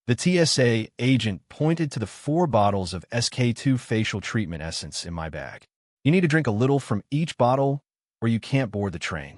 The TSA agent pointed to the 4 bottles of SK2 facial treatment essence in my bag. You need to drink a little from each bottle or you can't board the train.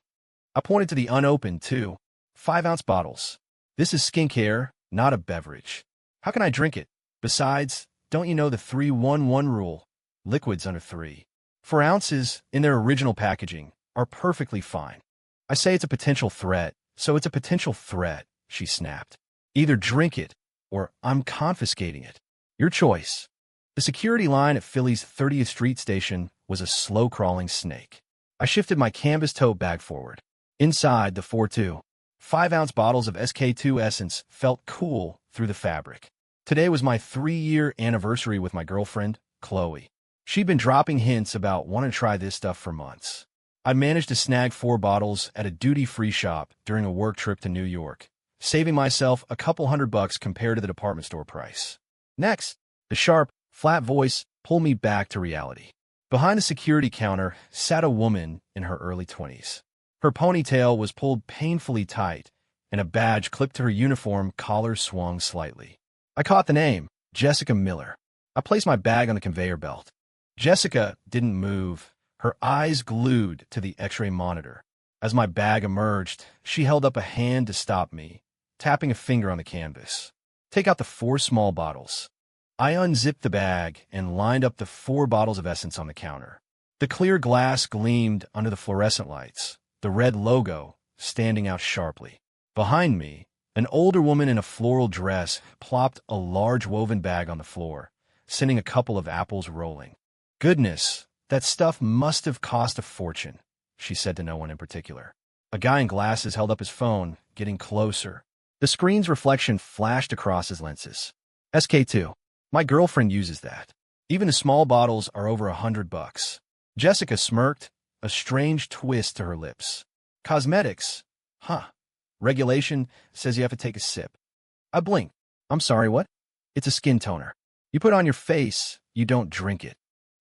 I pointed to the unopened, 5-ounce bottles. This is skincare, not a beverage. How can I drink it? Besides, don't you know the 3-1-1 rule? Liquids under 4 ounces in their original packaging are perfectly fine. I say it's a potential threat, so it's a potential threat, she snapped. Either drink it or I'm confiscating it. Your choice. The security line at Philly's 30th Street station was a slow-crawling snake. I shifted my canvas tote bag forward. Inside, the 5-ounce bottles of SK2 essence felt cool through the fabric. Today was my 3-year anniversary with my girlfriend, Chloe. She'd been dropping hints about wanting to try this stuff for months. I managed to snag 4 bottles at a duty-free shop during a work trip to New York, saving myself a couple $100 compared to the department store price. Next, the sharp, flat voice pulled me back to reality. Behind the security counter sat a woman in her early 20s. Her ponytail was pulled painfully tight, and a badge clipped to her uniform collar swung slightly. I caught the name, Jessica Miller. I placed my bag on the conveyor belt. Jessica didn't move, her eyes glued to the X-ray monitor. As my bag emerged, she held up a hand to stop me, tapping a finger on the canvas. Take out the 4 small bottles. I unzipped the bag and lined up the 4 bottles of essence on the counter. The clear glass gleamed under the fluorescent lights, the red logo standing out sharply. Behind me, an older woman in a floral dress plopped a large woven bag on the floor, sending a couple of apples rolling. Goodness, that stuff must have cost a fortune, she said to no one in particular. A guy in glasses held up his phone, getting closer. The screen's reflection flashed across his lenses. SK2. My girlfriend uses that. Even the small bottles are over $100. Jessica smirked, a strange twist to her lips. Cosmetics? Huh. Regulation says you have to take a sip. I blinked. I'm sorry, what? It's a skin toner. You put it on your face, you don't drink it.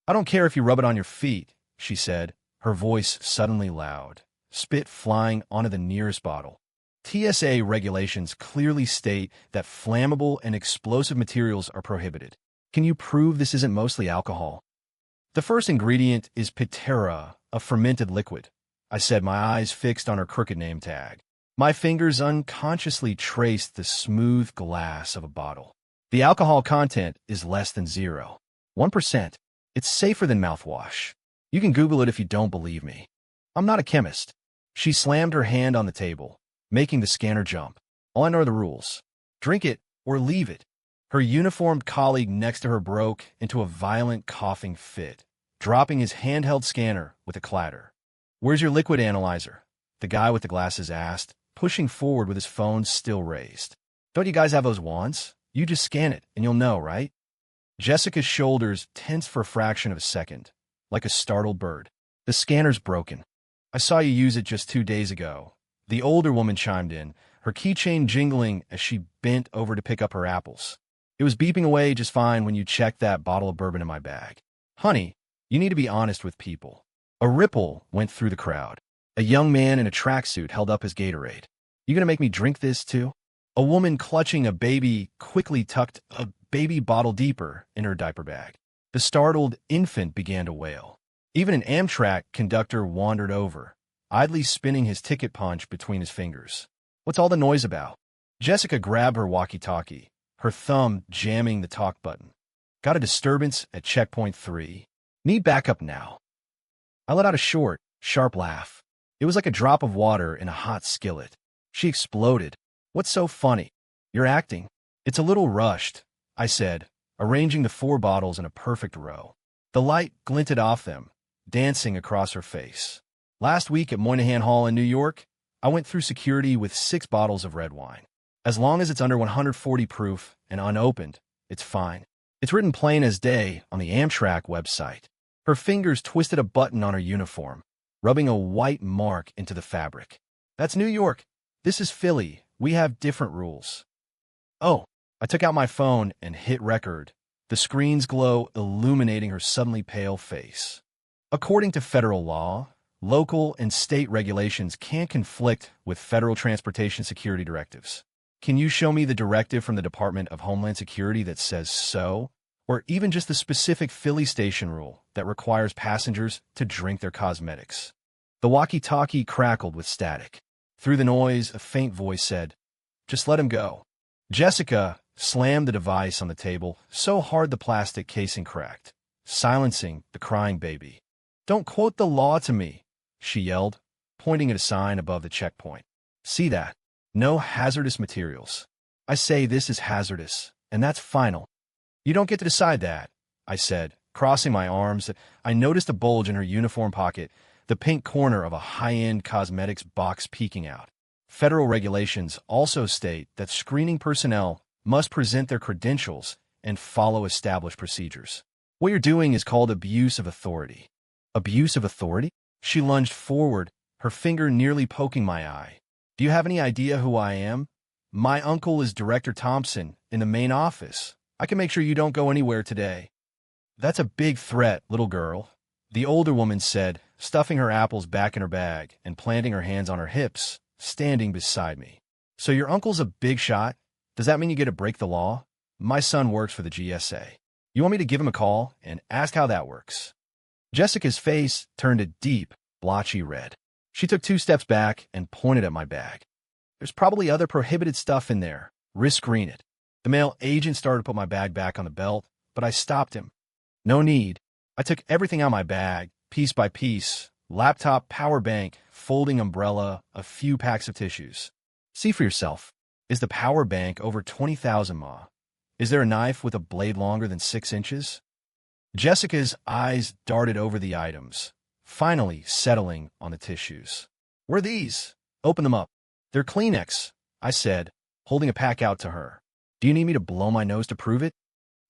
I don't care if you rub it on your feet, she said, her voice suddenly loud, spit flying onto the nearest bottle. TSA regulations clearly state that flammable and explosive materials are prohibited. Can you prove this isn't mostly alcohol? The first ingredient is pitera, a fermented liquid, I said, my eyes fixed on her crooked name tag. My fingers unconsciously traced the smooth glass of a bottle. The alcohol content is less than 1%. It's safer than mouthwash. You can Google it if you don't believe me. I'm not a chemist. She slammed her hand on the table, making the scanner jump. All I know are the rules. Drink it or leave it. Her uniformed colleague next to her broke into a violent coughing fit, dropping his handheld scanner with a clatter. Where's your liquid analyzer? The guy with the glasses asked, pushing forward with his phone still raised. Don't you guys have those wands? You just scan it and you'll know, right? Jessica's shoulders tensed for a fraction of a second, like a startled bird. The scanner's broken. I saw you use it just 2 days ago. The older woman chimed in, her keychain jingling as she bent over to pick up her apples. It was beeping away just fine when you checked that bottle of bourbon in my bag. Honey, you need to be honest with people. A ripple went through the crowd. A young man in a tracksuit held up his Gatorade. You gonna make me drink this too? A woman clutching a baby quickly tucked a baby bottle deeper in her diaper bag. The startled infant began to wail. Even an Amtrak conductor wandered over, idly spinning his ticket punch between his fingers. What's all the noise about? Jessica grabbed her walkie-talkie, her thumb jamming the talk button. Got a disturbance at checkpoint 3. Need backup now. I let out a short, sharp laugh. It was like a drop of water in a hot skillet. She exploded. What's so funny? You're acting. It's a little rushed, I said, arranging the 4 bottles in a perfect row. The light glinted off them, dancing across her face. Last week at Moynihan Hall in New York, I went through security with 6 bottles of red wine. As long as it's under 140 proof and unopened, it's fine. It's written plain as day on the Amtrak website. Her fingers twisted a button on her uniform, rubbing a white mark into the fabric. That's New York. This is Philly. We have different rules. Oh, I took out my phone and hit record, the screen's glow illuminating her suddenly pale face. According to federal law, local and state regulations can't conflict with federal transportation security directives. Can you show me the directive from the Department of Homeland Security that says so? Or even just the specific Philly station rule that requires passengers to drink their cosmetics? The walkie-talkie crackled with static. Through the noise, a faint voice said, "Just let him go." Jessica slammed the device on the table so hard the plastic casing cracked, silencing the crying baby. "Don't quote the law to me," she yelled, pointing at a sign above the checkpoint. "See that? No hazardous materials. I say this is hazardous, and that's final." "You don't get to decide that," I said, crossing my arms. I noticed a bulge in her uniform pocket, the pink corner of a high-end cosmetics box peeking out. Federal regulations also state that screening personnel must present their credentials and follow established procedures. What you're doing is called abuse of authority. Abuse of authority? She lunged forward, her finger nearly poking my eye. "Do you have any idea who I am? My uncle is Director Thompson in the main office. I can make sure you don't go anywhere today." "That's a big threat, little girl," the older woman said, stuffing her apples back in her bag and planting her hands on her hips, standing beside me. "So your uncle's a big shot? Does that mean you get to break the law? My son works for the GSA. You want me to give him a call and ask how that works?" Jessica's face turned a deep, blotchy red. She took 2 steps back and pointed at my bag. "There's probably other prohibited stuff in there. Risk-screen it." The male agent started to put my bag back on the belt, but I stopped him. "No need." I took everything out of my bag, piece by piece: laptop, power bank, folding umbrella, a few packs of tissues. "See for yourself. Is the power bank over 20,000 mAh? Is there a knife with a blade longer than 6 inches? Jessica's eyes darted over the items, finally settling on the tissues. "What are these?" "Open them up." "They're Kleenex," I said, holding a pack out to her. "Do you need me to blow my nose to prove it?"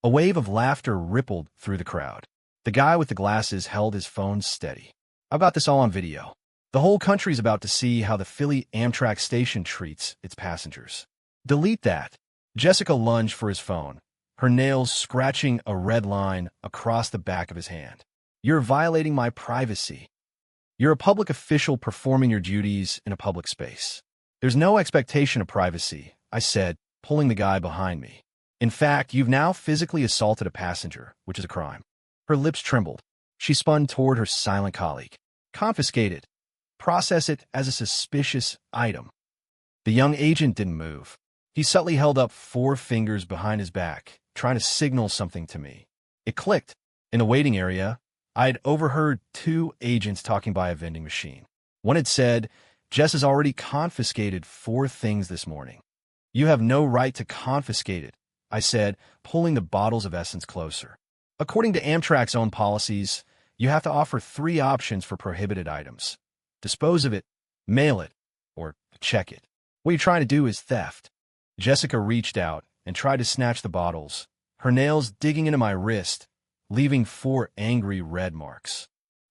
A wave of laughter rippled through the crowd. The guy with the glasses held his phone steady. "I've got this all on video. The whole country's about to see how the Philly Amtrak station treats its passengers." "Delete that." Jessica lunged for his phone, her nails scratching a red line across the back of his hand. "You're violating my privacy. You're a public official performing your duties in a public space." "There's no expectation of privacy," I said, pulling the guy behind me. "In fact, you've now physically assaulted a passenger, which is a crime." Her lips trembled. She spun toward her silent colleague. "Confiscated. Process it as a suspicious item." The young agent didn't move. He subtly held up 4 fingers behind his back, trying to signal something to me. It clicked. In the waiting area, I had overheard 2 agents talking by a vending machine. One had said, "Jess has already confiscated 4 things this morning." "You have no right to confiscate it," I said, pulling the bottles of essence closer. "According to Amtrak's own policies, you have to offer 3 options for prohibited items: dispose of it, mail it, or check it. What you're trying to do is theft." Jessica reached out and tried to snatch the bottles, her nails digging into my wrist, leaving 4 angry red marks.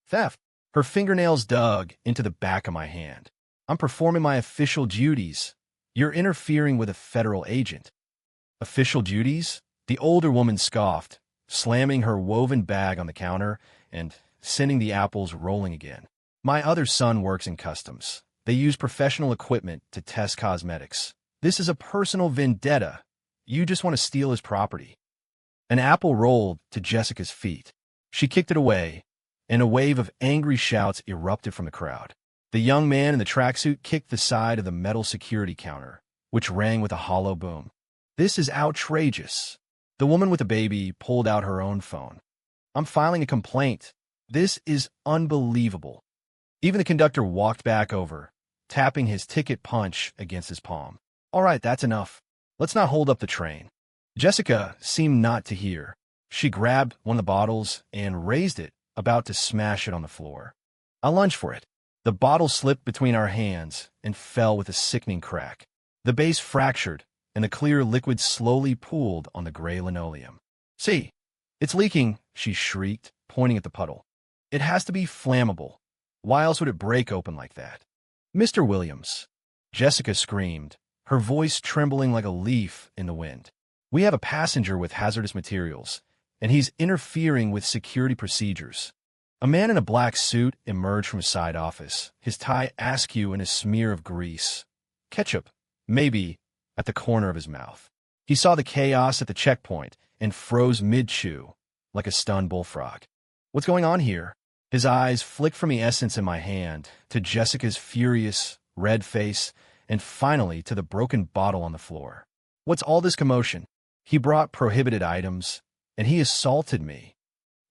"Theft." Her fingernails dug into the back of my hand. "I'm performing my official duties. You're interfering with a federal agent." "Official duties?" The older woman scoffed, slamming her woven bag on the counter and sending the apples rolling again. "My other son works in customs. They use professional equipment to test cosmetics. This is a personal vendetta. You just want to steal his property." An apple rolled to Jessica's feet. She kicked it away, and a wave of angry shouts erupted from the crowd. The young man in the tracksuit kicked the side of the metal security counter, which rang with a hollow boom. "This is outrageous." The woman with the baby pulled out her own phone. "I'm filing a complaint. This is unbelievable." Even the conductor walked back over, tapping his ticket punch against his palm. "All right, that's enough. Let's not hold up the train." Jessica seemed not to hear. She grabbed one of the bottles and raised it, about to smash it on the floor. I lunged for it. The bottle slipped between our hands and fell with a sickening crack. The base fractured, and the clear liquid slowly pooled on the gray linoleum. "See, it's leaking," she shrieked, pointing at the puddle. "It has to be flammable. Why else would it break open like that?" "Mr. Williams," Jessica screamed, her voice trembling like a leaf in the wind. "We have a passenger with hazardous materials, and he's interfering with security procedures." A man in a black suit emerged from a side office, his tie askew and a smear of grease. "Ketchup, maybe," at the corner of his mouth. He saw the chaos at the checkpoint and froze mid-chew, like a stunned bullfrog. What's going on here? His eyes flicked from the essence in my hand to Jessica's furious, red face, and finally to the broken bottle on the floor. What's all this commotion? He brought prohibited items, and he assaulted me.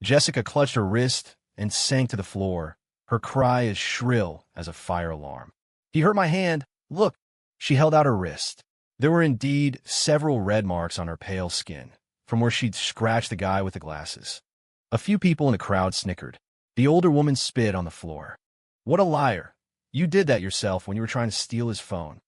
Jessica clutched her wrist and sank to the floor, her cry as shrill as a fire alarm. He hurt my hand. Look, she held out her wrist. There were indeed several red marks on her pale skin, from where she'd scratched the guy with the glasses. A few people in the crowd snickered. The older woman spit on the floor. What a liar. You did that yourself when you were trying to steal his phone.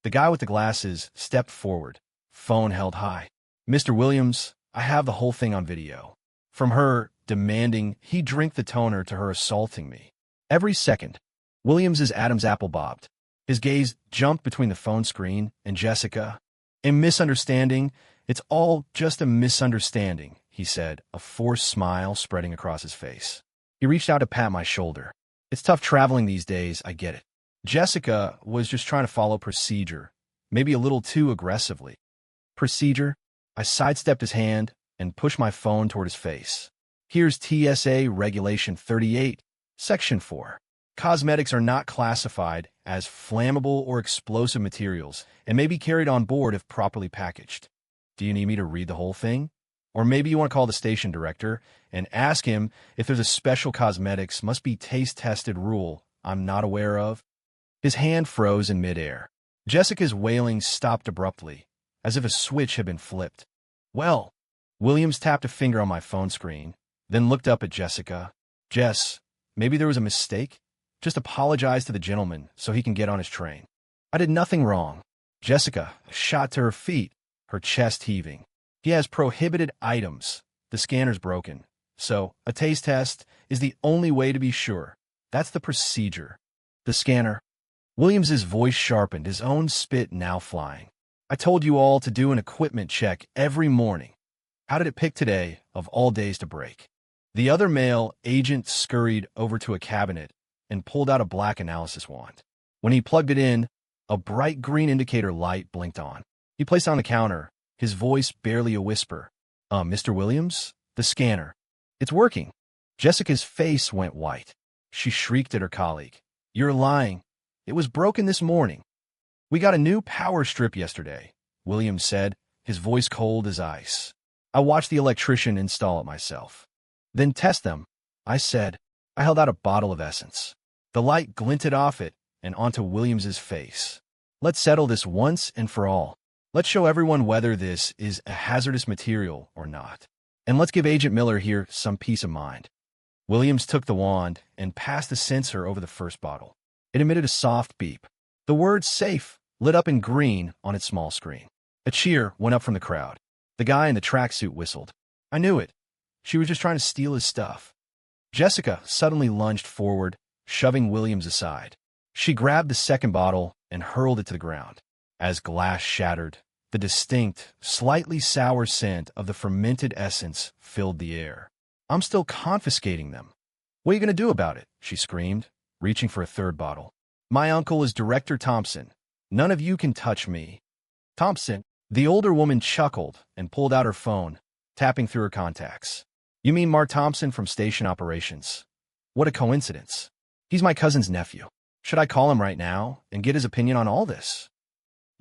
The guy with the glasses stepped forward, phone held high. Mr. Williams, I have the whole thing on video. From her demanding he drink the toner to her assaulting me. Every second, Williams's Adam's apple bobbed. His gaze jumped between the phone screen and Jessica. A misunderstanding. It's all just a misunderstanding, he said, a forced smile spreading across his face. He reached out to pat my shoulder. It's tough traveling these days, I get it. Jessica was just trying to follow procedure, maybe a little too aggressively. Procedure? I sidestepped his hand and pushed my phone toward his face. Here's TSA Regulation 38, Section 4. Cosmetics are not classified as flammable or explosive materials and may be carried on board if properly packaged. Do you need me to read the whole thing? Or maybe you want to call the station director and ask him if there's a special cosmetics must be taste-tested rule I'm not aware of? His hand froze in midair. Jessica's wailing stopped abruptly, as if a switch had been flipped. Well, Williams tapped a finger on my phone screen, then looked up at Jessica. Jess, maybe there was a mistake? Just apologize to the gentleman so he can get on his train. I did nothing wrong. Jessica shot to her feet, her chest heaving. He has prohibited items. The scanner's broken. So, a taste test is the only way to be sure. That's the procedure. The scanner. Williams's voice sharpened, his own spit now flying. I told you all to do an equipment check every morning. How did it pick today, of all days to break? The other male agent scurried over to a cabinet and pulled out a black analysis wand. When he plugged it in, a bright green indicator light blinked on. He placed it on the counter, his voice barely a whisper. Mr. Williams? The scanner. It's working. Jessica's face went white. She shrieked at her colleague. You're lying. It was broken this morning. We got a new power strip yesterday, Williams said, his voice cold as ice. I watched the electrician install it myself. Then test them, I said. I held out a bottle of essence. The light glinted off it and onto Williams's face. Let's settle this once and for all. Let's show everyone whether this is a hazardous material or not. And let's give Agent Miller here some peace of mind. Williams took the wand and passed the sensor over the first bottle. It emitted a soft beep. The word safe lit up in green on its small screen. A cheer went up from the crowd. The guy in the tracksuit whistled. I knew it. She was just trying to steal his stuff. Jessica suddenly lunged forward, shoving Williams aside. She grabbed the second bottle and hurled it to the ground. As glass shattered, the distinct, slightly sour scent of the fermented essence filled the air. I'm still confiscating them. What are you going to do about it? She screamed, reaching for a third bottle. My uncle is Director Thompson. None of you can touch me. Thompson. The older woman chuckled and pulled out her phone, tapping through her contacts. You mean Mark Thompson from Station Operations? What a coincidence. He's my cousin's nephew. Should I call him right now and get his opinion on all this?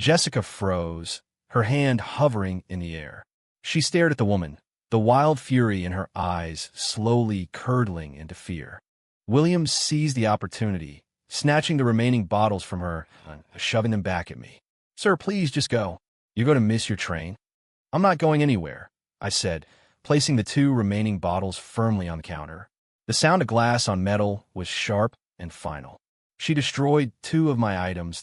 Jessica froze, her hand hovering in the air. She stared at the woman, the wild fury in her eyes slowly curdling into fear. Williams seized the opportunity, snatching the remaining bottles from her and shoving them back at me. Sir, please just go. You're going to miss your train. I'm not going anywhere, I said, placing the two remaining bottles firmly on the counter. The sound of glass on metal was sharp and final. She destroyed two of my items.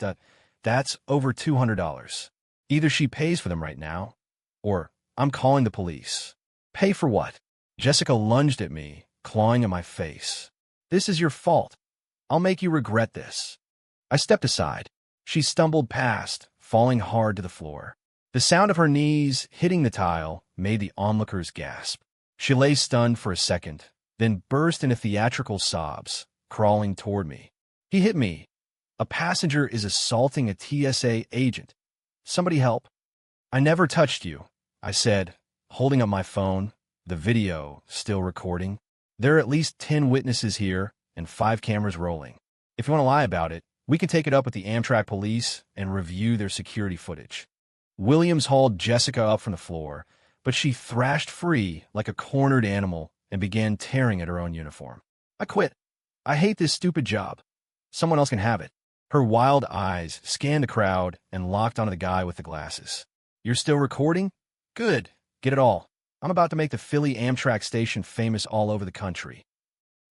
That's over $200. Either she pays for them right now, or I'm calling the police. Pay for what? Jessica lunged at me, clawing at my face. This is your fault. I'll make you regret this. I stepped aside. She stumbled past, falling hard to the floor. The sound of her knees hitting the tile made the onlookers gasp. She lay stunned for a second, then burst into theatrical sobs, crawling toward me. He hit me. A passenger is assaulting a TSA agent. Somebody help. I never touched you, I said, holding up my phone, the video still recording. There are at least 10 witnesses here and 5 cameras rolling. If you want to lie about it, we can take it up with the Amtrak police and review their security footage. Williams hauled Jessica up from the floor, but she thrashed free like a cornered animal and began tearing at her own uniform. I quit. I hate this stupid job. Someone else can have it. Her wild eyes scanned the crowd and locked onto the guy with the glasses. You're still recording? Good. Get it all. I'm about to make the Philly Amtrak station famous all over the country.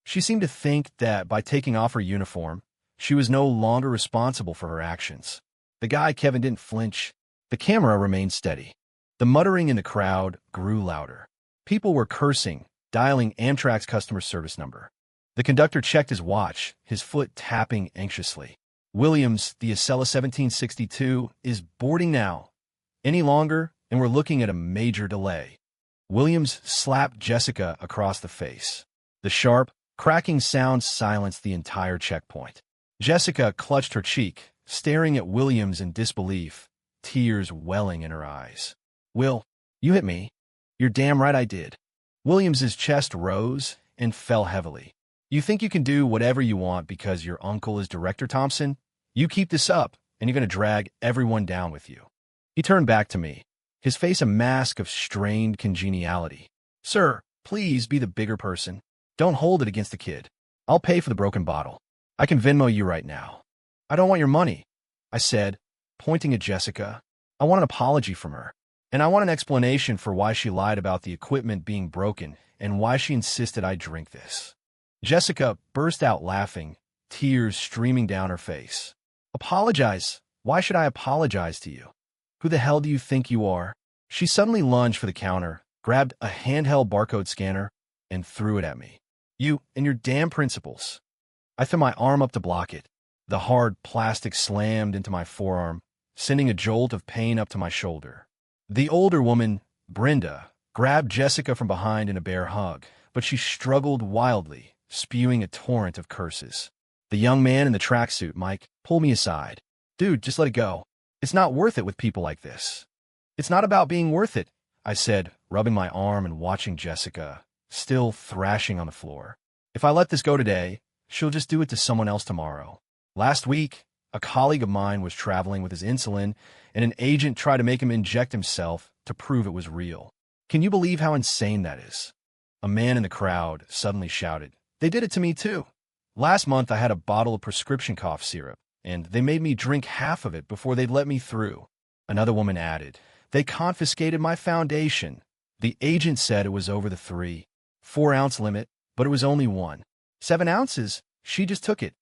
She seemed to think that by taking off her uniform, she was no longer responsible for her actions. The guy, Kevin, didn't flinch. The camera remained steady. The muttering in the crowd grew louder. People were cursing, dialing Amtrak's customer service number. The conductor checked his watch, his foot tapping anxiously. Williams, the Acela 1762, is boarding now. Any longer, and we're looking at a major delay. Williams slapped Jessica across the face. The sharp, cracking sound silenced the entire checkpoint. Jessica clutched her cheek, staring at Williams in disbelief, tears welling in her eyes. Will, you hit me. You're damn right I did. Williams's chest rose and fell heavily. You think you can do whatever you want because your uncle is Director Thompson? You keep this up, and you're going to drag everyone down with you. He turned back to me, his face a mask of strained congeniality. Sir, please be the bigger person. Don't hold it against the kid. I'll pay for the broken bottle. I can Venmo you right now. I don't want your money, I said, pointing at Jessica. I want an apology from her, and I want an explanation for why she lied about the equipment being broken and why she insisted I drink this. Jessica burst out laughing, tears streaming down her face. Apologize? Why should I apologize to you? Who the hell do you think you are? She suddenly lunged for the counter, grabbed a handheld barcode scanner, and threw it at me. You and your damn principles. I threw my arm up to block it. The hard plastic slammed into my forearm, sending a jolt of pain up to my shoulder. The older woman, Brenda, grabbed Jessica from behind in a bear hug, but she struggled wildly, spewing a torrent of curses. The young man in the tracksuit, Mike, pulled me aside. Dude, just let it go. It's not worth it with people like this. It's not about being worth it, I said, rubbing my arm and watching Jessica, still thrashing on the floor. If I let this go today, she'll just do it to someone else tomorrow. Last week, a colleague of mine was traveling with his insulin, and an agent tried to make him inject himself to prove it was real. Can you believe how insane that is? A man in the crowd suddenly shouted, They did it to me too. Last month I had a bottle of prescription cough syrup, and they made me drink half of it before they'd let me through. Another woman added, They confiscated my foundation. The agent said it was over the 3-4 ounce limit, but it was only 1. 7 ounces, she just took it.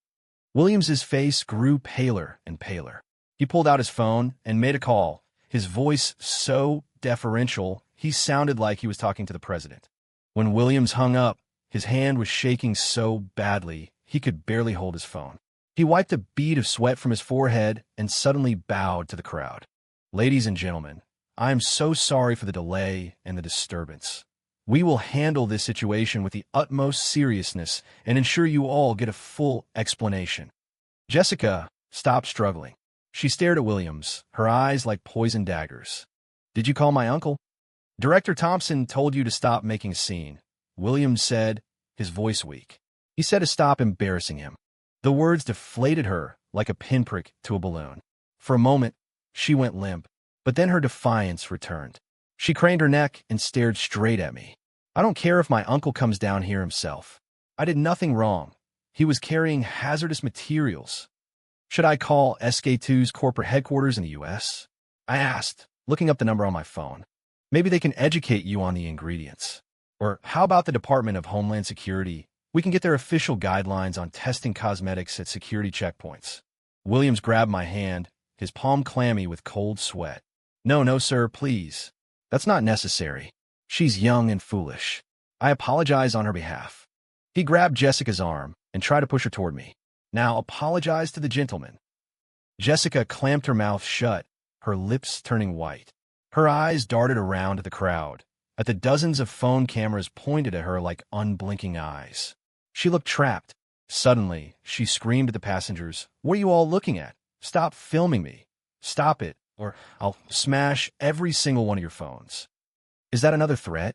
Williams's face grew paler and paler. He pulled out his phone and made a call, his voice so deferential he sounded like he was talking to the president. When Williams hung up, his hand was shaking so badly he could barely hold his phone. He wiped a bead of sweat from his forehead and suddenly bowed to the crowd. Ladies and gentlemen, I am so sorry for the delay and the disturbance. We will handle this situation with the utmost seriousness and ensure you all get a full explanation. Jessica stopped struggling. She stared at Williams, her eyes like poison daggers. Did you call my uncle? Director Thompson told you to stop making a scene, Williams said, his voice weak. He said to stop embarrassing him. The words deflated her like a pinprick to a balloon. For a moment, she went limp, but then her defiance returned. She craned her neck and stared straight at me. I don't care if my uncle comes down here himself. I did nothing wrong. He was carrying hazardous materials. Should I call SK2's corporate headquarters in the U.S.? I asked, looking up the number on my phone. Maybe they can educate you on the ingredients. Or how about the Department of Homeland Security? We can get their official guidelines on testing cosmetics at security checkpoints. Williams grabbed my hand, his palm clammy with cold sweat. No, sir, please. That's not necessary. She's young and foolish. I apologize on her behalf. He grabbed Jessica's arm and tried to push her toward me. Now apologize to the gentleman. Jessica clamped her mouth shut, her lips turning white. Her eyes darted around at the crowd, at the dozens of phone cameras pointed at her like unblinking eyes. She looked trapped. Suddenly, she screamed at the passengers, What are you all looking at? Stop filming me. Stop it, or I'll smash every single one of your phones. Is that another threat?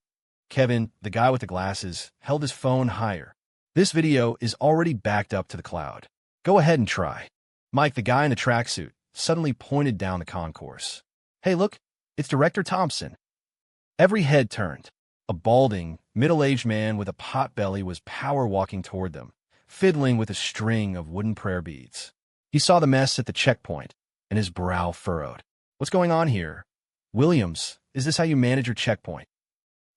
Kevin, the guy with the glasses, held his phone higher. This video is already backed up to the cloud. Go ahead and try. Mike, the guy in the tracksuit, suddenly pointed down the concourse. Hey, look, it's Director Thompson. Every head turned. A balding, middle-aged man with a pot belly was power-walking toward them, fiddling with a string of wooden prayer beads. He saw the mess at the checkpoint, and his brow furrowed. What's going on here? Williams, is this how you manage your checkpoint?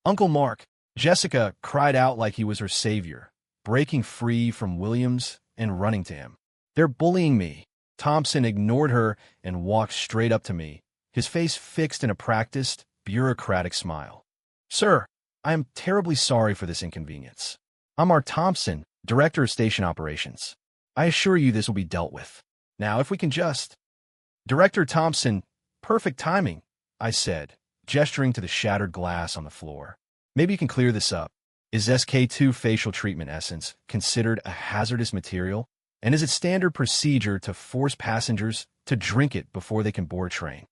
Uncle Mark, Jessica cried out like he was her savior, breaking free from Williams and running to him. They're bullying me. Thompson ignored her and walked straight up to me, his face fixed in a practiced, bureaucratic smile. Sir, I am terribly sorry for this inconvenience. I'm Mark Thompson, Director of Station Operations. I assure you this will be dealt with. Now, if we can just... Director Thompson, perfect timing, I said, gesturing to the shattered glass on the floor. Maybe you can clear this up. Is SK2 facial treatment essence considered a hazardous material? And is it standard procedure to force passengers to drink it before they can board a train?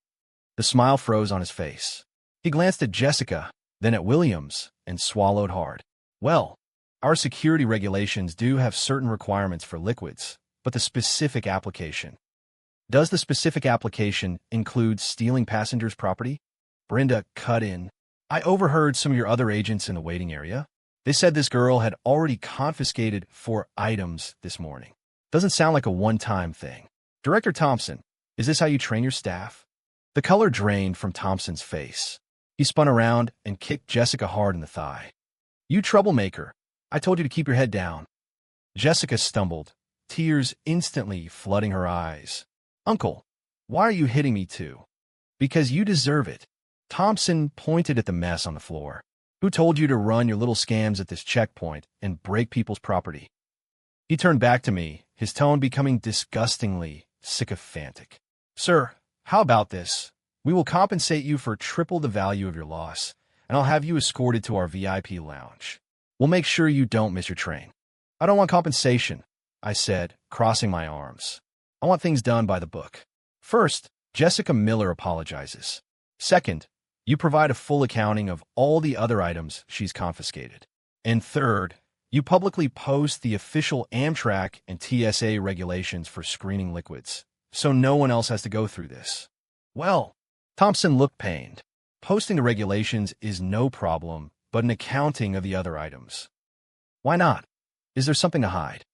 The smile froze on his face. He glanced at Jessica, then at Williams, and swallowed hard. Well, our security regulations do have certain requirements for liquids, but the specific application. Does the specific application include stealing passengers' property? Brenda cut in. I overheard some of your other agents in the waiting area. They said this girl had already confiscated 4 items this morning. Doesn't sound like a one-time thing. Director Thompson, is this how you train your staff? The color drained from Thompson's face. He spun around and kicked Jessica hard in the thigh. You troublemaker. I told you to keep your head down. Jessica stumbled, tears instantly flooding her eyes. Uncle, why are you hitting me too? Because you deserve it. Thompson pointed at the mess on the floor. Who told you to run your little scams at this checkpoint and break people's property? He turned back to me, his tone becoming disgustingly sycophantic. Sir, how about this? We will compensate you for triple the value of your loss, and I'll have you escorted to our VIP lounge. We'll make sure you don't miss your train. I don't want compensation, I said, crossing my arms. I want things done by the book. First, Jessica Miller apologizes. Second, you provide a full accounting of all the other items she's confiscated. And third, you publicly post the official Amtrak and TSA regulations for screening liquids, so no one else has to go through this. Well, Thompson looked pained. Posting the regulations is no problem, but an accounting of the other items. Why not? Is there something to hide?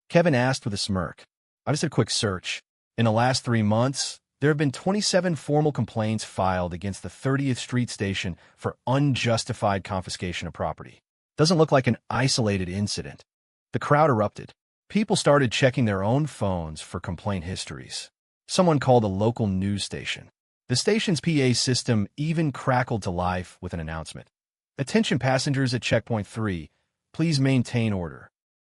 Kevin asked with a smirk. I just did a quick search. In the last 3 months, there have been 27 formal complaints filed against the 30th Street Station for unjustified confiscation of property. Doesn't look like an isolated incident. The crowd erupted. People started checking their own phones for complaint histories. Someone called a local news station. The station's PA system even crackled to life with an announcement. Attention passengers at Checkpoint 3, please maintain order.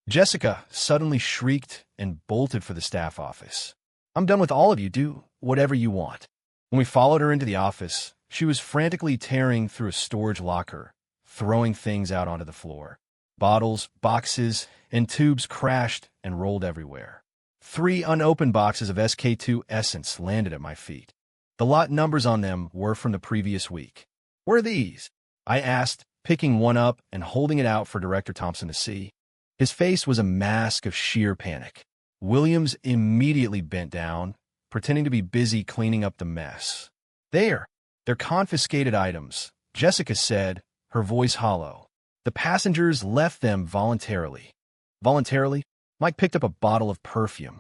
Jessica suddenly shrieked and bolted for the staff office. I'm done with all of you, do whatever you want. When we followed her into the office, she was frantically tearing through a storage locker, throwing things out onto the floor. Bottles, boxes, and tubes crashed and rolled everywhere. 3 unopened boxes of SK2 Essence landed at my feet. The lot numbers on them were from the previous week. Where are these? I asked, picking one up and holding it out for Director Thompson to see. His face was a mask of sheer panic. Williams immediately bent down, pretending to be busy cleaning up the mess. They're confiscated items, Jessica said, her voice hollow. The passengers left them voluntarily. Voluntarily? Mike picked up a bottle of perfume.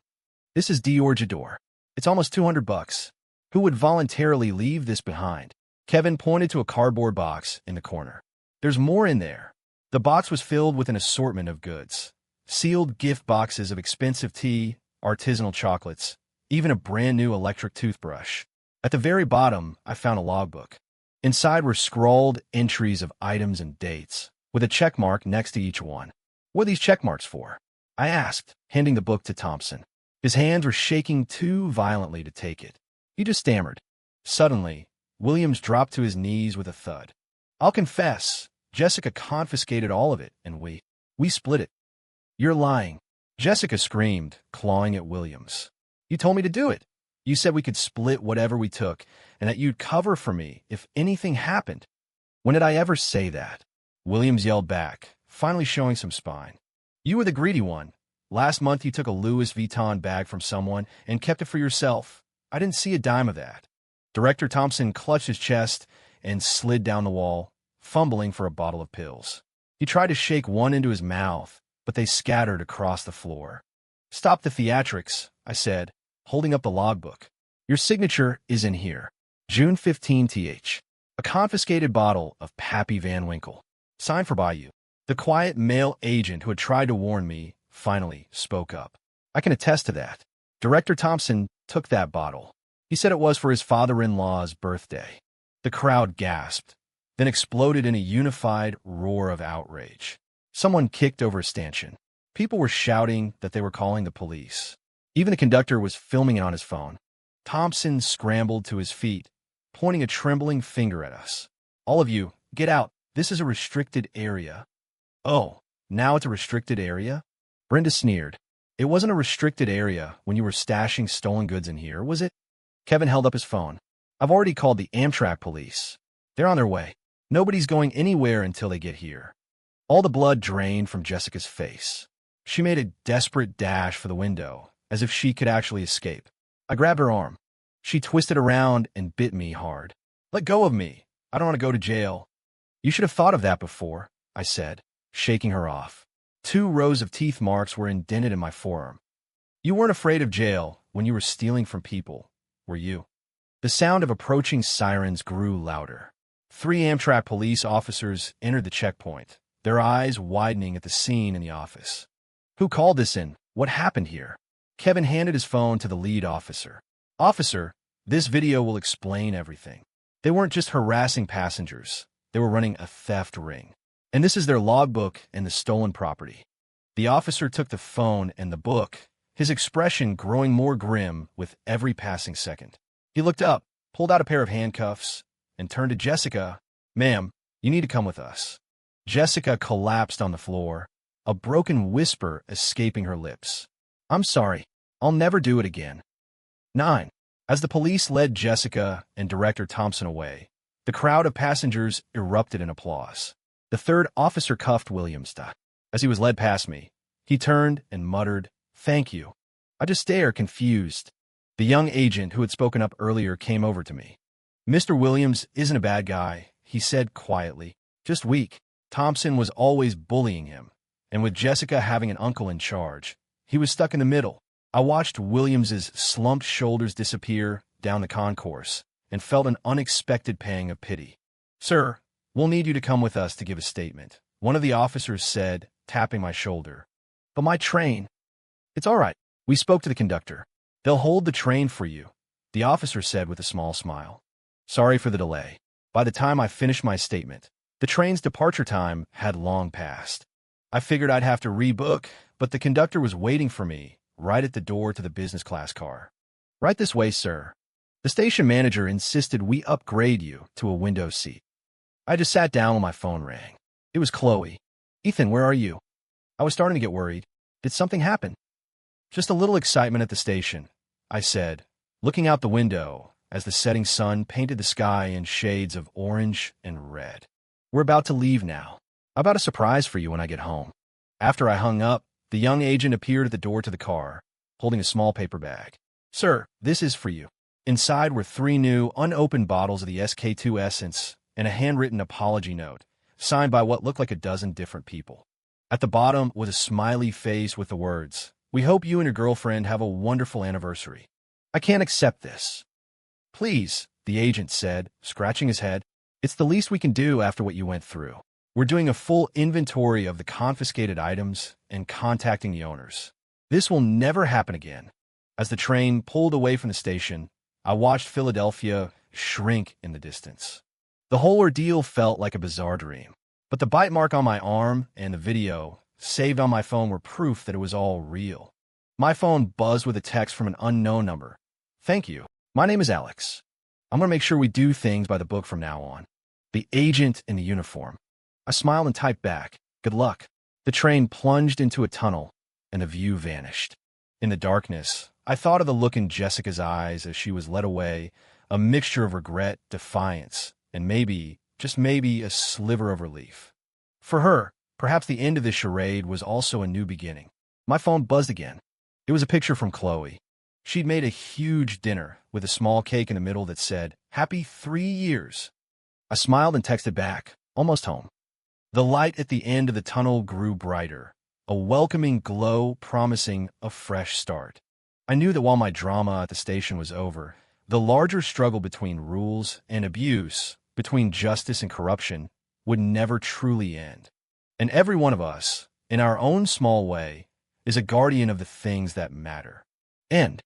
This is Dior J'adore. It's almost $200. Who would voluntarily leave this behind? Kevin pointed to a cardboard box in the corner. There's more in there. The box was filled with an assortment of goods. Sealed gift boxes of expensive tea, artisanal chocolates, even a brand new electric toothbrush. At the very bottom, I found a logbook. Inside were scrawled entries of items and dates, with a check mark next to each one. What are these check marks for? I asked, handing the book to Thompson. His hands were shaking too violently to take it. He just stammered. Suddenly, Williams dropped to his knees with a thud. I'll confess, Jessica confiscated all of it, and we split it. You're lying. Jessica screamed, clawing at Williams. You told me to do it. You said we could split whatever we took and that you'd cover for me if anything happened. When did I ever say that? Williams yelled back, finally showing some spine. You were the greedy one. Last month you took a Louis Vuitton bag from someone and kept it for yourself. I didn't see a dime of that. Director Thompson clutched his chest and slid down the wall, fumbling for a bottle of pills. He tried to shake one into his mouth, but they scattered across the floor. Stop the theatrics, I said, holding up the logbook. Your signature is in here. June 15 th. A confiscated bottle of Pappy Van Winkle. Signed for by you. The quiet male agent who had tried to warn me finally spoke up. I can attest to that. Director Thompson took that bottle. He said it was for his father-in-law's birthday. The crowd gasped, then exploded in a unified roar of outrage. Someone kicked over a stanchion. People were shouting that they were calling the police. Even the conductor was filming it on his phone. Thompson scrambled to his feet, pointing a trembling finger at us. All of you, get out. This is a restricted area. Oh, now it's a restricted area? Brenda sneered. It wasn't a restricted area when you were stashing stolen goods in here, was it? Kevin held up his phone. I've already called the Amtrak police. They're on their way. Nobody's going anywhere until they get here. All the blood drained from Jessica's face. She made a desperate dash for the window, as if she could actually escape. I grabbed her arm. She twisted around and bit me hard. Let go of me. I don't want to go to jail. You should have thought of that before, I said, shaking her off. 2 rows of teeth marks were indented in my forearm. You weren't afraid of jail when you were stealing from people, were you? The sound of approaching sirens grew louder. 3 Amtrak police officers entered the checkpoint, their eyes widening at the scene in the office. Who called this in? What happened here? Kevin handed his phone to the lead officer. Officer, this video will explain everything. They weren't just harassing passengers. They were running a theft ring. And this is their logbook and the stolen property. The officer took the phone and the book, his expression growing more grim with every passing second. He looked up, pulled out a pair of handcuffs, and turned to Jessica. Ma'am, you need to come with us. Jessica collapsed on the floor, a broken whisper escaping her lips. I'm sorry. I'll never do it again. 9. As the police led Jessica and Director Thompson away, the crowd of passengers erupted in applause. The 3rd officer cuffed Williams. As he was led past me, he turned and muttered, Thank you. I just stared, confused. The young agent who had spoken up earlier came over to me. Mr. Williams isn't a bad guy, he said quietly. Just weak. Thompson was always bullying him, and with Jessica having an uncle in charge, he was stuck in the middle. I watched Williams's slumped shoulders disappear down the concourse and felt an unexpected pang of pity. Sir, we'll need you to come with us to give a statement, one of the officers said, tapping my shoulder. But my train. It's all right. We spoke to the conductor. They'll hold the train for you, the officer said with a small smile. Sorry for the delay. By the time I finished my statement, the train's departure time had long passed. I figured I'd have to rebook, but the conductor was waiting for me right at the door to the business class car. Right this way, sir. The station manager insisted we upgrade you to a window seat. I just sat down when my phone rang. It was Chloe. Ethan, where are you? I was starting to get worried. Did something happen? Just a little excitement at the station, I said, looking out the window as the setting sun painted the sky in shades of orange and red. We're about to leave now. I've got a surprise for you when I get home. After I hung up, the young agent appeared at the door to the car, holding a small paper bag. Sir, this is for you. Inside were 3 new, unopened bottles of the SK2 Essence and a handwritten apology note, signed by what looked like a dozen different people. At the bottom was a smiley face with the words, We hope you and your girlfriend have a wonderful anniversary. I can't accept this. Please, the agent said, scratching his head. It's the least we can do after what you went through. We're doing a full inventory of the confiscated items and contacting the owners. This will never happen again. As the train pulled away from the station, I watched Philadelphia shrink in the distance. The whole ordeal felt like a bizarre dream. But the bite mark on my arm and the video saved on my phone were proof that it was all real. My phone buzzed with a text from an unknown number. Thank you. My name is Alex. I'm going to make sure we do things by the book from now on. The agent in the uniform. I smiled and typed back, Good luck. The train plunged into a tunnel, and the view vanished. In the darkness, I thought of the look in Jessica's eyes as she was led away, a mixture of regret, defiance, and maybe, just maybe, a sliver of relief. For her, perhaps the end of this charade was also a new beginning. My phone buzzed again. It was a picture from Chloe. She'd made a huge dinner with a small cake in the middle that said, "Happy 3 years." I smiled and texted back, "Almost home." The light at the end of the tunnel grew brighter, a welcoming glow promising a fresh start. I knew that while my drama at the station was over, the larger struggle between rules and abuse, between justice and corruption, would never truly end. And every one of us, in our own small way, is a guardian of the things that matter. End.